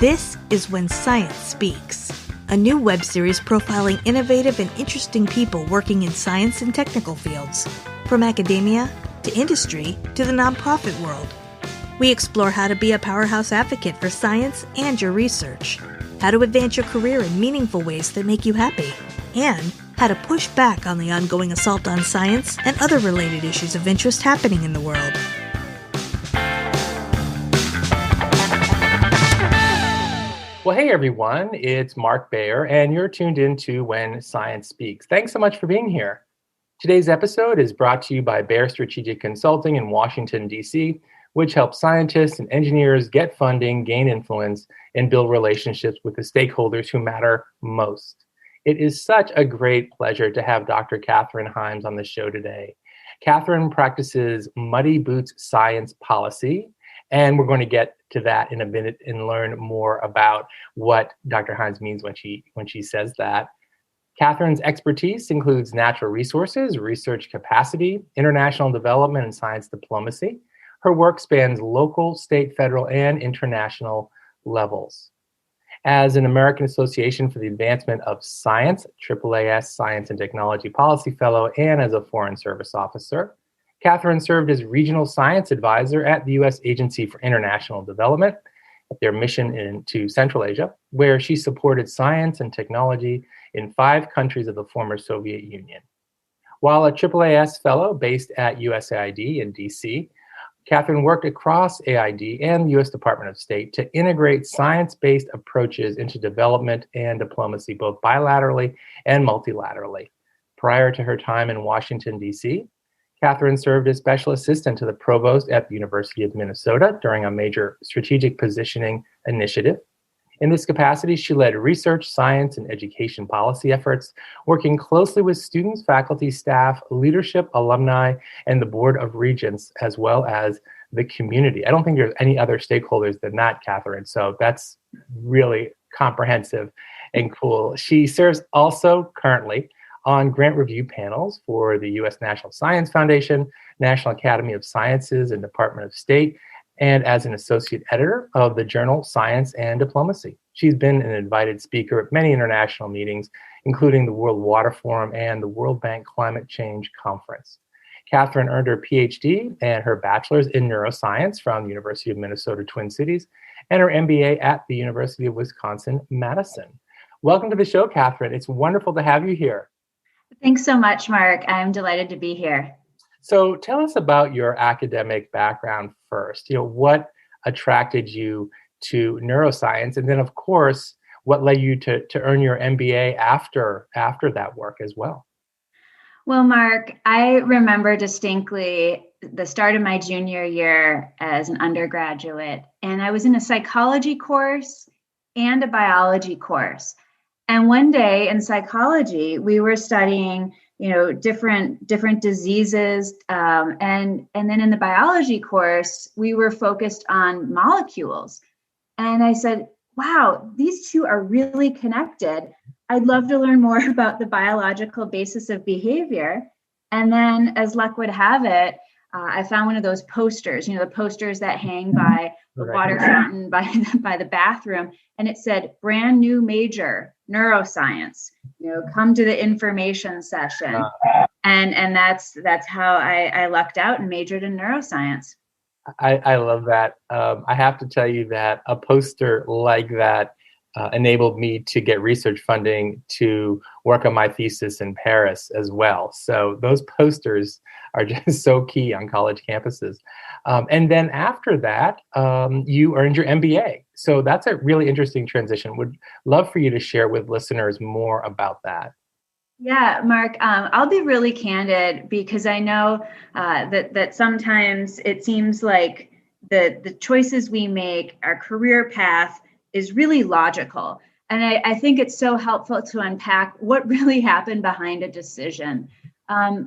This is When Science Speaks, a new web series profiling innovative and interesting people working in science and technical fields, from academia to industry to the nonprofit world. We explore how to be a powerhouse advocate for science and your research, how to advance your career in meaningful ways that make you happy, and how to push back on the ongoing assault on science and other related issues of interest happening in the world. Well, hey everyone, it's Mark Bayer, and you're tuned into When Science Speaks. Thanks so much for being here. Today's episode is brought to you by Bayer Strategic Consulting in Washington, D.C., which helps scientists and engineers get funding, gain influence, and build relationships with the stakeholders who matter most. It is such a great pleasure to have Dr. Katherine Himes on the show today. Katherine practices Muddy Boots Science Policy, and we're going to get to that in a minute and learn more about what Dr. Himes means when she says that. Katherine's expertise includes natural resources, research capacity, international development, and science diplomacy. Her work spans local, state, federal, and international levels. As an American Association for the Advancement of Science, AAAS Science and Technology Policy Fellow, and as a Foreign Service Officer, Katherine served as Regional Science Advisor at the U.S. Agency for International Development at their mission into Central Asia, where she supported science and technology in 5 countries of the former Soviet Union. While a AAAS Fellow based at USAID in D.C., Katherine worked across AID and the U.S. Department of State to integrate science-based approaches into development and diplomacy, both bilaterally and multilaterally. Prior to her time in Washington, D.C., Katherine served as special assistant to the provost at the University of Minnesota during a major strategic positioning initiative. In this capacity, she led research, science, and education policy efforts, working closely with students, faculty, staff, leadership, alumni, and the Board of Regents, as well as the community. I don't think there's any other stakeholders than that, Katherine, so that's really comprehensive and cool. She serves also currently on grant review panels for the U.S. National Science Foundation, National Academy of Sciences, and Department of State, and as an associate editor of the journal Science and Diplomacy. She's been an invited speaker at many international meetings, including the World Water Forum and the World Bank Climate Change Conference. Katherine earned her Ph.D. and her bachelor's in neuroscience from the University of Minnesota Twin Cities and her MBA at the University of Wisconsin-Madison. Welcome to the show, Katherine. It's wonderful to have you here. Thanks so much, Mark. I'm delighted to be here. So tell us about your academic background first. What attracted you to neuroscience? And then, of course, what led you to earn your MBA after that work as well? Well, Mark, I remember distinctly the start of my junior year as an undergraduate, and I was in a psychology course and a biology course. And one day in psychology, we were studying, different diseases. And then in the biology course, we were focused on molecules. And I said, wow, these two are really connected. I'd love to learn more about the biological basis of behavior. And then, as luck would have it, I found one of those posters, the posters that hang by the water fountain, by the bathroom. And it said, brand new major, neuroscience, come to the information session. And that's how I lucked out and majored in neuroscience. I love that. I have to tell you that a poster like that enabled me to get research funding to work on my thesis in Paris as well. So those posters are just so key on college campuses. And then after that, you earned your MBA. So that's a really interesting transition. Would love for you to share with listeners more about that. Yeah, Mark, I'll be really candid because I know that sometimes it seems like the choices we make, our career path, is really logical. And I think it's so helpful to unpack what really happened behind a decision.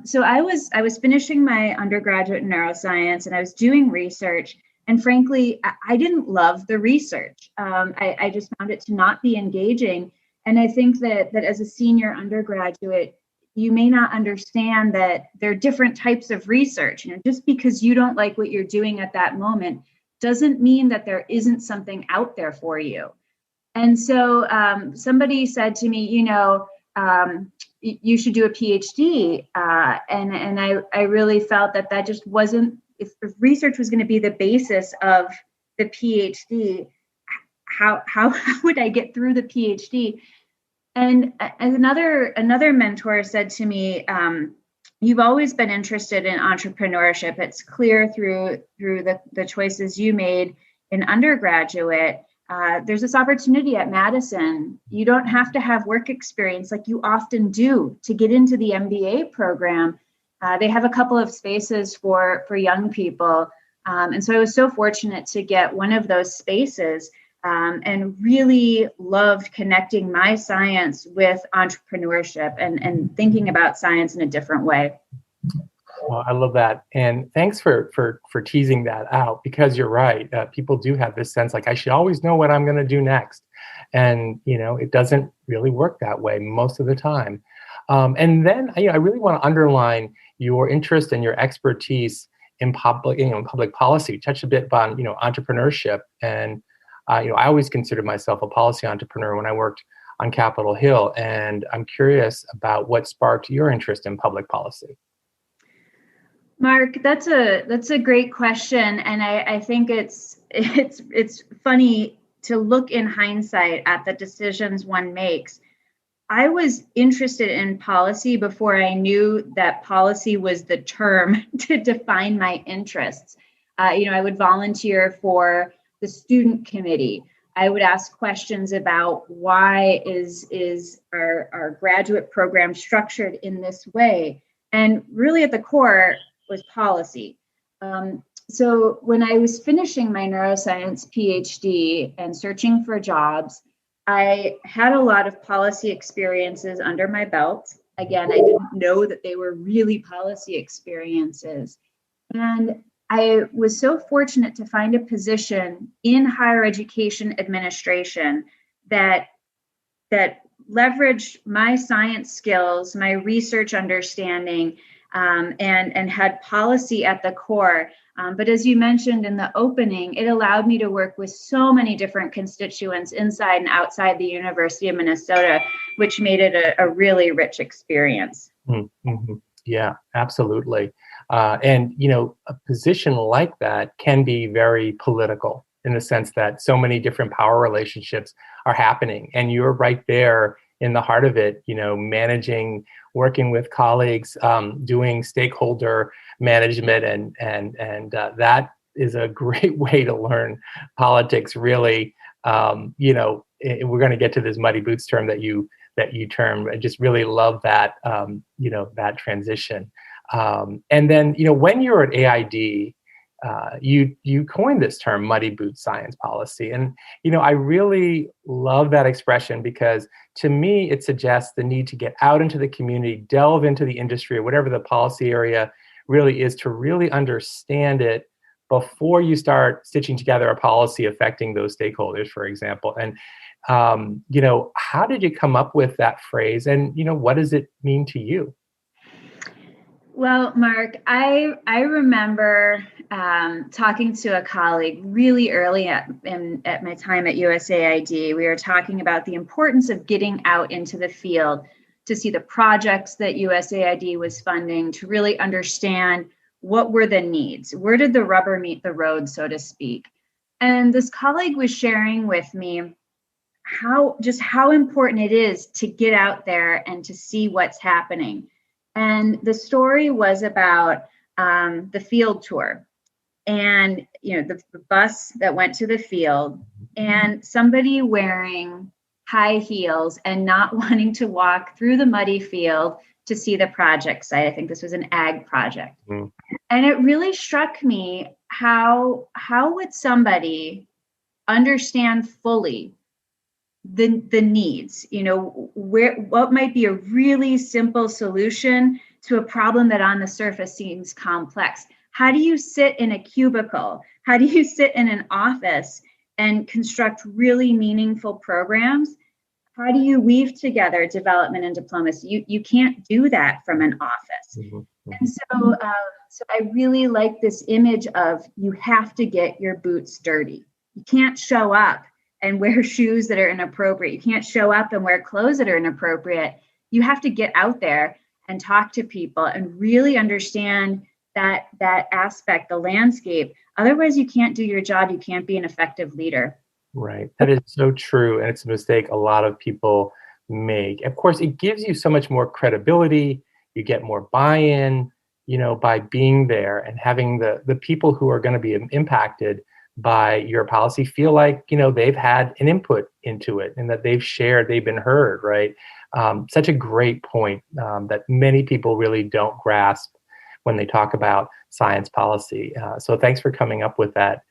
So I was finishing my undergraduate in neuroscience and I was doing research. And frankly, I didn't love the research. I just found it to not be engaging. And I think that as a senior undergraduate, you may not understand that there are different types of research. Just because you don't like what you're doing at that moment doesn't mean that there isn't something out there for you. And so somebody said to me, you should do a PhD. And I really felt that just wasn't, if research was going to be the basis of the PhD, how would I get through the PhD? And another mentor said to me, you've always been interested in entrepreneurship. It's clear through the choices you made in undergraduate. There's this opportunity at Madison. You don't have to have work experience like you often do to get into the MBA program. They have a couple of spaces for young people. And so I was so fortunate to get one of those spaces, and really loved connecting my science with entrepreneurship and thinking about science in a different way. Well, I love that. And thanks for teasing that out, because you're right. People do have this sense like, I should always know what I'm going to do next. And, it doesn't really work that way most of the time. And then, I really want to underline your interest and your expertise in public policy. You touched a bit on, entrepreneurship. And, I always considered myself a policy entrepreneur when I worked on Capitol Hill. And I'm curious about what sparked your interest in public policy. Mark, that's a great question, and I think it's funny to look in hindsight at the decisions one makes. I was interested in policy before I knew that policy was the term to define my interests. I would volunteer for the student committee. I would ask questions about why is our graduate program structured in this way, and really at the core was policy. So when I was finishing my neuroscience PhD and searching for jobs, I had a lot of policy experiences under my belt. Again, I didn't know that they were really policy experiences. And I was so fortunate to find a position in higher education administration that leveraged my science skills, my research understanding, and had policy at the core. But as you mentioned in the opening, it allowed me to work with so many different constituents inside and outside the University of Minnesota, which made it a really rich experience. Mm-hmm. Yeah, absolutely. And, a position like that can be very political in the sense that so many different power relationships are happening. And you're right there in the heart of it, managing, working with colleagues, doing stakeholder management. And that is a great way to learn politics, really. We're going to get to this muddy boots term that you termed. I just really love that, that transition. And then, when you're at AID, you coined this term, muddy boot science policy. And, I really love that expression because to me, it suggests the need to get out into the community, delve into the industry or whatever the policy area really is to really understand it before you start stitching together a policy affecting those stakeholders, for example. And, how did you come up with that phrase? And, what does it mean to you? Well, Mark, I remember talking to a colleague really early at my time at USAID. We were talking about the importance of getting out into the field to see the projects that USAID was funding, to really understand what were the needs, where did the rubber meet the road, so to speak. And this colleague was sharing with me how important it is to get out there and to see what's happening. And the story was about the field tour and, the bus that went to the field and somebody wearing high heels and not wanting to walk through the muddy field to see the project site. I think this was an ag project. Mm. And it really struck me how would somebody understand fully the needs, what might be a really simple solution to a problem that on the surface seems complex. How do you sit in a cubicle? How do you sit in an office and construct really meaningful programs? How do you weave together development and diplomacy? You can't do that from an office. Mm-hmm. And so I really like this image of you have to get your boots dirty. You can't show up and wear shoes that are inappropriate. You can't show up and wear clothes that are inappropriate. You have to get out there and talk to people and really understand that aspect, the landscape. Otherwise, you can't do your job. You can't be an effective leader. Right. That is so true. And it's a mistake a lot of people make. Of course, it gives you so much more credibility. You get more buy-in, by being there and having the people who are going to be impacted by your policy feel like, they've had an input into it and that they've been heard, right? Such a great point that many people really don't grasp when they talk about science policy. So thanks for coming up with that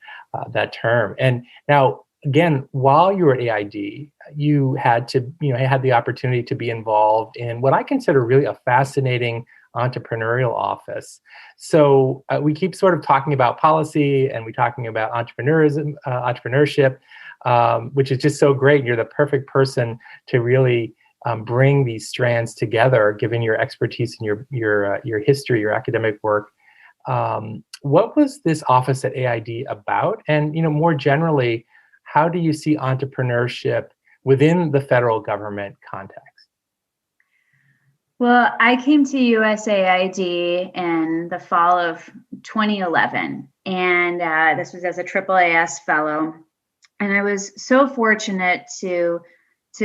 term. And now, again, while you were at AID, you had the opportunity to be involved in what I consider really a fascinating entrepreneurial office. So we keep sort of talking about policy and we're talking about entrepreneurship, which is just so great. And you're the perfect person to really bring these strands together, given your expertise and your history, your academic work. What was this office at AID about? And more generally, how do you see entrepreneurship within the federal government context? Well, I came to USAID in the fall of 2011, and this was as a AAAS fellow. And I was so fortunate to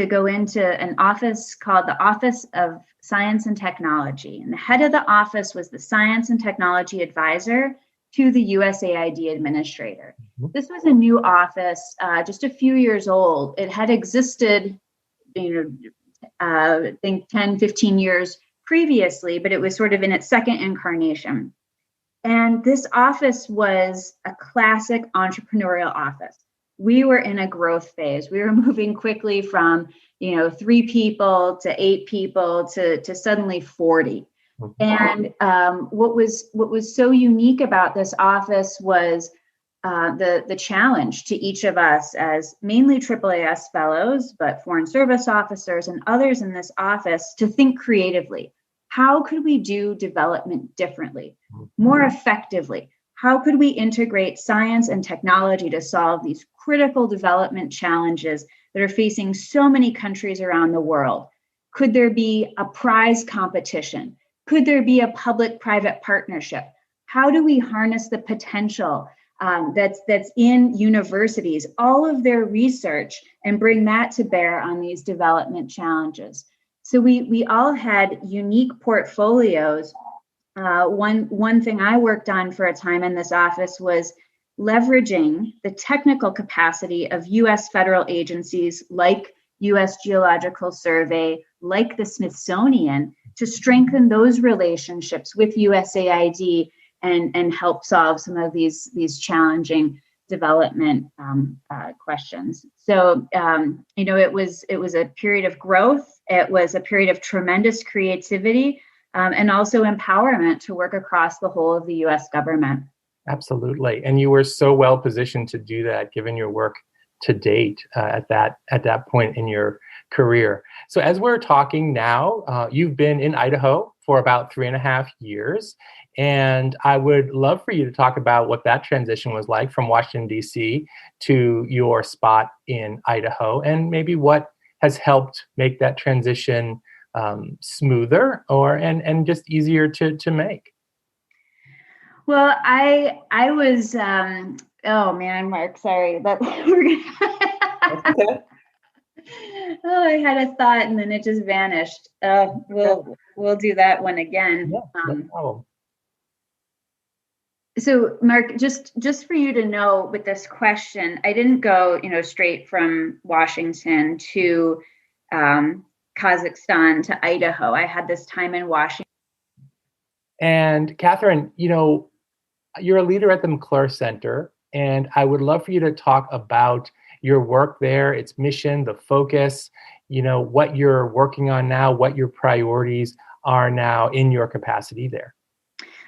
go into an office called the Office of Science and Technology. And the head of the office was the Science and Technology Advisor to the USAID administrator. Mm-hmm. This was a new office, just a few years old. It had existed, I think 10, 15 years previously, but it was sort of in its second incarnation. And this office was a classic entrepreneurial office. We were in a growth phase. We were moving quickly from, 3 people to 8 people to suddenly 40. And what was so unique about this office was the challenge to each of us as mainly AAAS fellows, but foreign service officers and others in this office to think creatively. How could we do development differently, more effectively? How could we integrate science and technology to solve these critical development challenges that are facing so many countries around the world? Could there be a prize competition? Could there be a public-private partnership? How do we harness the potential that's in universities, all of their research, and bring that to bear on these development challenges? So we all had unique portfolios. One thing I worked on for a time in this office was leveraging the technical capacity of U.S. federal agencies like U.S. Geological Survey, like the Smithsonian, to strengthen those relationships with USAID and help solve some of these challenging development questions. So it was a period of growth. It was a period of tremendous creativity and also empowerment to work across the whole of the U.S. government. Absolutely, and you were so well positioned to do that, given your work to date at that point in your career. So as we're talking now, you've been in Idaho for about 3.5 years. And I would love for you to talk about what that transition was like from Washington, D.C. to your spot in Idaho, and maybe what has helped make that transition smoother and just easier to make. Well, I was, oh man, Mark, sorry, but we're gonna. Okay. Oh, I had a thought and then it just vanished. We'll do that one again. Yeah, no problem. So, Mark, just for you to know, with this question, I didn't go, straight from Washington to Kazakhstan to Idaho. I had this time in Washington. And Katherine, you're a leader at the McClure Center, and I would love for you to talk about your work there, its mission, the focus, what you're working on now, what your priorities are now in your capacity there.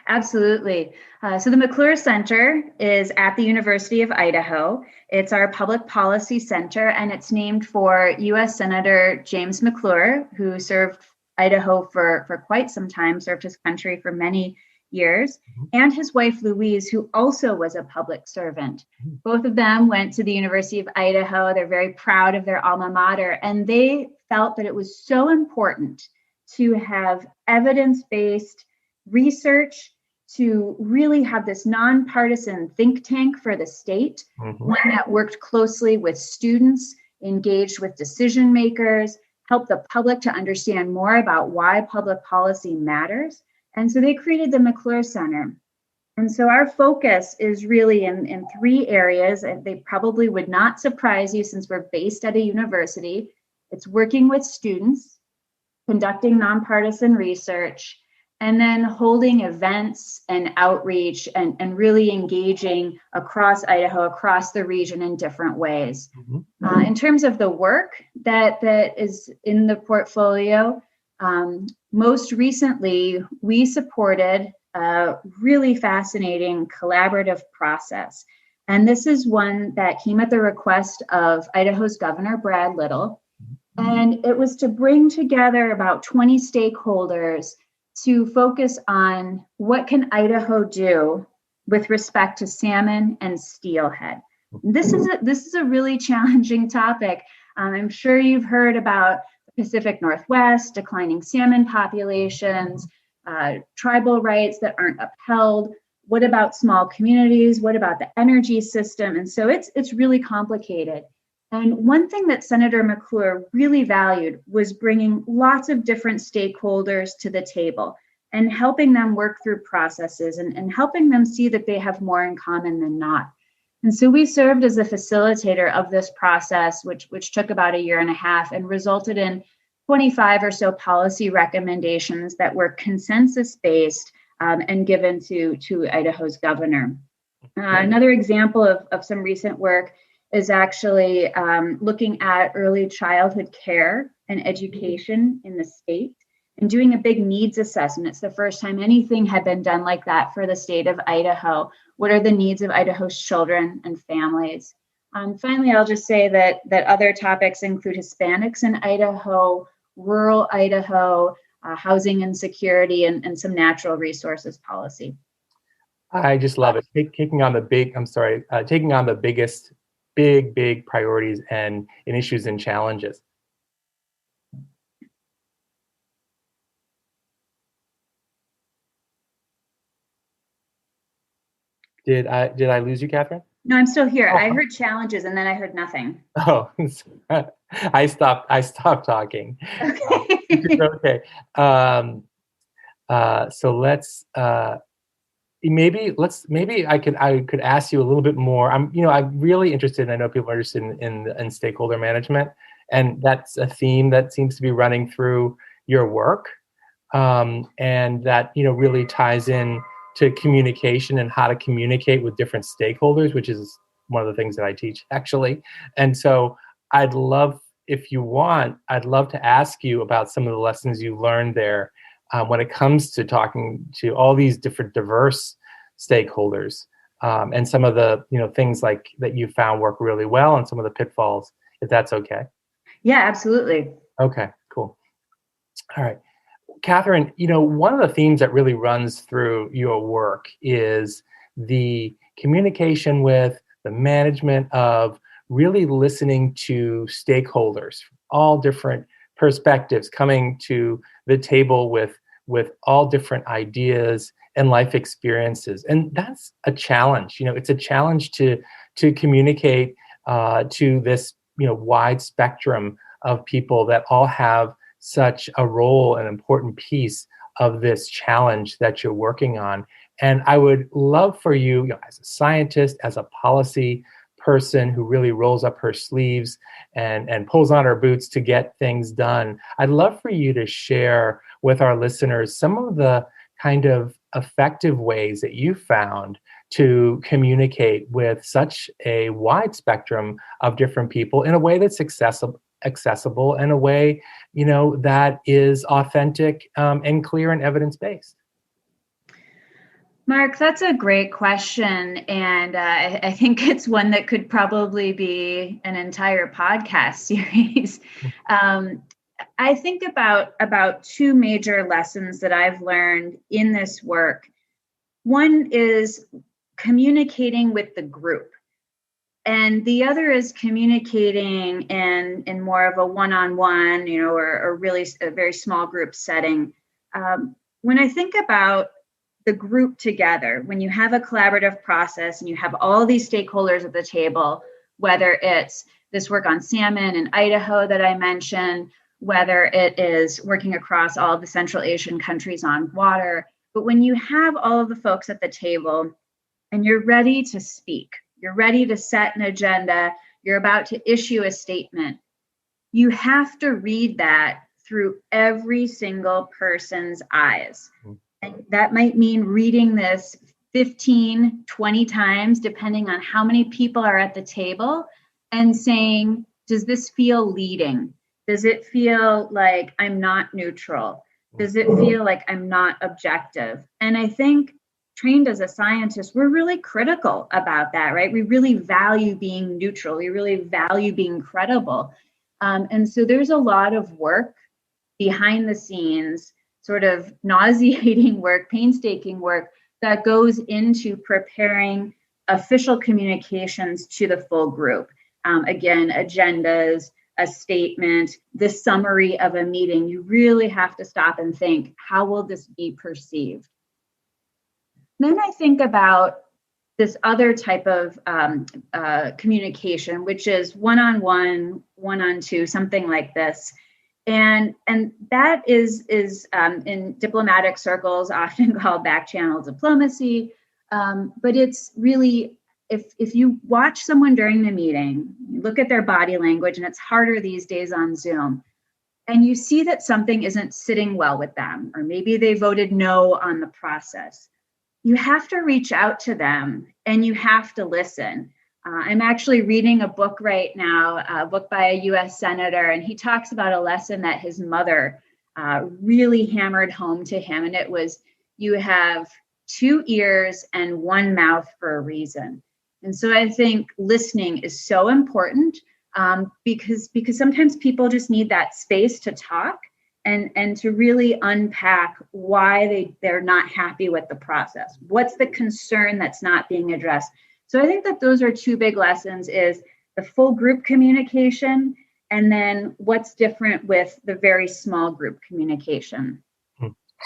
Absolutely. So the McClure Center is at the University of Idaho. It's our public policy center, and it's named for U.S. Senator James McClure, who served Idaho for quite some time, served his country for many years, and his wife, Louise, who also was a public servant. Both of them went to the University of Idaho. They're very proud of their alma mater, and they felt that it was so important to have evidence-based research, to really have this nonpartisan think tank for the state, one that worked closely with students, engaged with decision makers, helped the public to understand more about why public policy matters. And so they created the McClure Center. And so our focus is really in three areas, and they probably would not surprise you since we're based at a university. It's working with students, conducting nonpartisan research, and then holding events and outreach and really engaging across Idaho, across the region in different ways. In terms of the work that is in the portfolio, most recently, we supported a really fascinating collaborative process. And this is one that came at the request of Idaho's Governor, Brad Little. And it was to bring together about 20 stakeholders to focus on what can Idaho do with respect to salmon and steelhead. This is a really challenging topic. I'm sure you've heard about the Pacific Northwest, declining salmon populations, tribal rights that aren't upheld. What about small communities? What about the energy system? And so it's really complicated. And one thing that Senator McClure really valued was bringing lots of different stakeholders to the table and helping them work through processes and helping them see that they have more in common than not. And so we served as a facilitator of this process, which took about 1.5 years and resulted in 25 or so policy recommendations that were consensus-based and given to Idaho's governor. Another example of some recent work is actually looking at early childhood care and education in the state and doing a big needs assessment. It's the first time anything had been done like that for the state of Idaho. What are the needs of Idaho's children and families? Finally, I'll just say that other topics include Hispanics in Idaho, rural Idaho, housing insecurity, and some natural resources policy. I just love it. Taking on the biggest big priorities and issues and challenges. Did I lose you, Katherine? No, I'm still here. I heard challenges and then I heard nothing. Oh, I stopped talking. Okay. Okay. So let's maybe I could ask you a little bit more. I'm really interested, and I know people are interested in stakeholder management, and that's a theme that seems to be running through your work, and that really ties in to communication and how to communicate with different stakeholders, which is one of the things that I teach actually. And so I'd love to ask you about some of the lessons you learned there. When it comes to talking to all these different diverse stakeholders, and some of the things like that you found work really well, and some of the pitfalls, if that's okay. Yeah, absolutely. Okay, cool. All right, Katherine, one of the themes that really runs through your work is the communication with the management of really listening to stakeholders, all different perspectives coming to the table with all different ideas and life experiences. And that's a challenge. It's a challenge to communicate to this wide spectrum of people that all have such a role, an important piece of this challenge that you're working on. And I would love for you, as a scientist, as a policy person who really rolls up her sleeves and pulls on her boots to get things done, I'd love for you to share with our listeners some of the kind of effective ways that you found to communicate with such a wide spectrum of different people in a way that's accessible in a way that is authentic and clear and evidence-based. Mark, that's a great question. And I think it's one that could probably be an entire podcast series. I think about two major lessons that I've learned in this work One is communicating with the group. And the other is communicating in more of a one-on-one, or really a very small group setting. When I think about the group together, when you have a collaborative process and you have all these stakeholders at the table, whether it's this work on salmon in Idaho that I mentioned, whether it is working across all of the Central Asian countries on water, but when you have all of the folks at the table and you're ready to speak, you're ready to set an agenda, you're about to issue a statement, you have to read that through every single person's eyes. And that might mean reading this 15, 20 times, depending on how many people are at the table, and saying, does this feel leading? Does it feel like I'm not neutral? Does it feel like I'm not objective? And I think trained as a scientist, we're really critical about that, right? We really value being neutral. We really value being credible. And so there's a lot of work behind the scenes, sort of nauseating work, painstaking work that goes into preparing official communications to the full group. Again, agendas, a statement, the summary of a meeting. You really have to stop and think, how will this be perceived? Then I think about this other type of communication, which is one-on-one, one-on-two, something like this. And that is in diplomatic circles often called back-channel diplomacy. But it's really, if you watch someone during the meeting, you look at their body language, and it's harder these days on Zoom, and you see that something isn't sitting well with them, or maybe they voted no on the process, you have to reach out to them and you have to listen. I'm actually reading a book right now, a book by a US Senator, and he talks about a lesson that his mother really hammered home to him. And it was, you have 2 ears and 1 mouth for a reason. And so I think listening is so important because sometimes people just need that space to talk and to really unpack why they're not happy with the process. What's the concern that's not being addressed? So I think that those are 2 big lessons, is the full group communication, and then what's different with the very small group communication.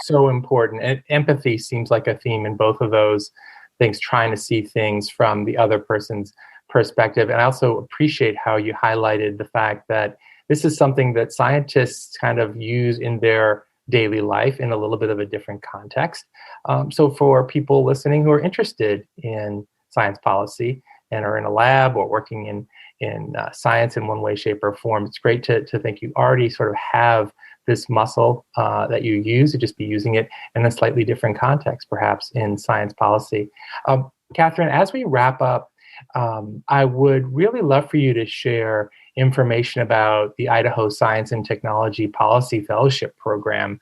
So important. And empathy seems like a theme in both of those things, trying to see things from the other person's perspective. And I also appreciate how you highlighted the fact that this is something that scientists kind of use in their daily life in a little bit of a different context. So for people listening who are interested in science policy and are in a lab or working in science in one way, shape, or form, it's great to think you already sort of have this muscle that you use, to just be using it in a slightly different context, perhaps in science policy. Katherine, as we wrap up, I would really love for you to share information about the Idaho Science and Technology Policy Fellowship Program,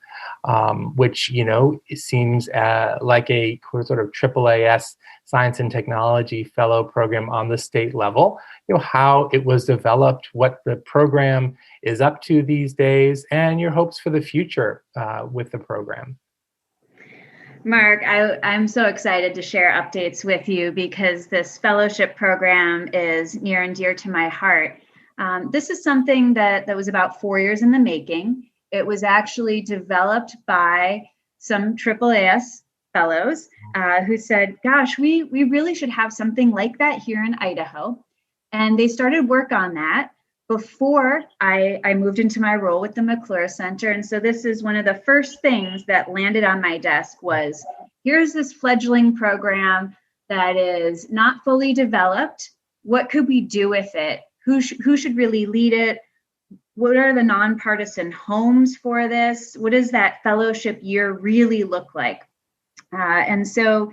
which, it seems like a sort of AAAS Science and Technology Fellow program on the state level, how it was developed, what the program is up to these days, and your hopes for the future with the program. Mark, I'm so excited to share updates with you because this fellowship program is near and dear to my heart. This is something that was about 4 years in the making. It was actually developed by some AAAS fellows who said, gosh, we really should have something like that here in Idaho. And they started work on that before I moved into my role with the McClure Center. And so this is one of the first things that landed on my desk was, here's this fledgling program that is not fully developed. What could we do with it? Who should really lead it? What are the nonpartisan homes for this? What does that fellowship year really look like? And so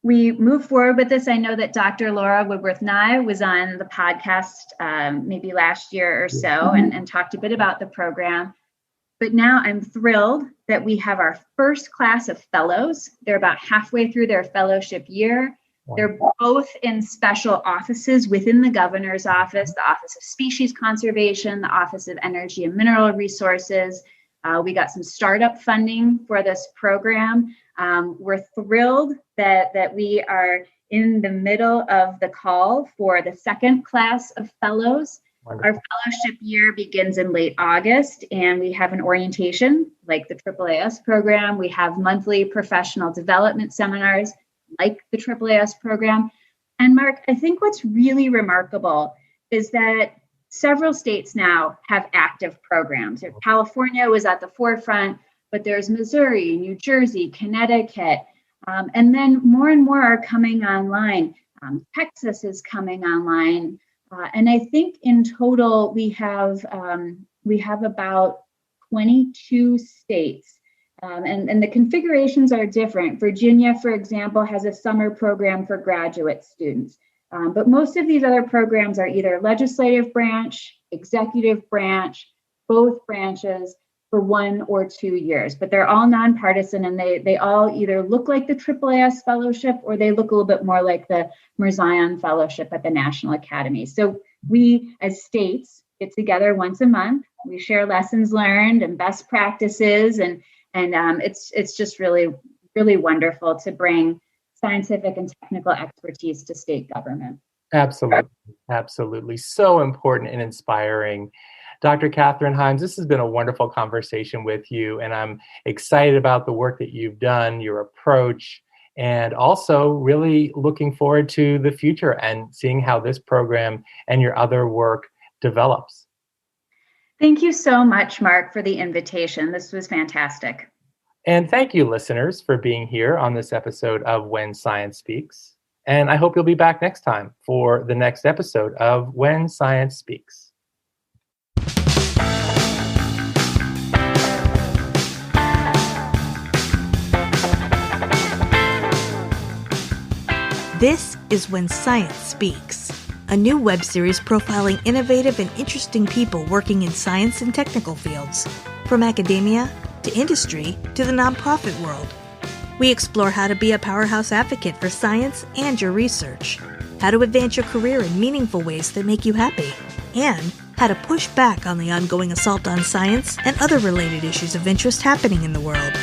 we moved forward with this. I know that Dr. Laura Woodworth-Nye was on the podcast maybe last year or so and talked a bit about the program. But now I'm thrilled that we have our first class of fellows. They're about halfway through their fellowship year. They're both in special offices within the governor's office, the Office of Species Conservation, the Office of Energy and Mineral Resources. We got some startup funding for this program. We're thrilled that we are in the middle of the call for the second class of fellows. Wonderful. Our fellowship year begins in late August, and we have an orientation like the AAAS program. We have monthly professional development seminars like the AAAS program. And Mark, I think what's really remarkable is that several states now have active programs. California was at the forefront, but there's Missouri, New Jersey, Connecticut, and then more and more are coming online. Texas is coming online. And I think in total, we have about 22 states. And the configurations are different. Virginia, for example, has a summer program for graduate students. But most of these other programs are either legislative branch, executive branch, both branches for 1 or 2 years. But they're all nonpartisan, and they all either look like the AAAS Fellowship or they look a little bit more like the Mirzion Fellowship at the National Academy. So we, as states, get together once a month. We share lessons learned and best practices, and it's just really, really wonderful to bring scientific and technical expertise to state government. Absolutely. Absolutely. So important and inspiring. Dr. Katherine Himes, this has been a wonderful conversation with you, and I'm excited about the work that you've done, your approach, and also really looking forward to the future and seeing how this program and your other work develops. Thank you so much, Mark, for the invitation. This was fantastic. And thank you, listeners, for being here on this episode of When Science Speaks. And I hope you'll be back next time for the next episode of When Science Speaks. This is When Science Speaks, a new web series profiling innovative and interesting people working in science and technical fields, from academia to industry to the nonprofit world. We explore how to be a powerhouse advocate for science and your research, how to advance your career in meaningful ways that make you happy, and how to push back on the ongoing assault on science and other related issues of interest happening in the world.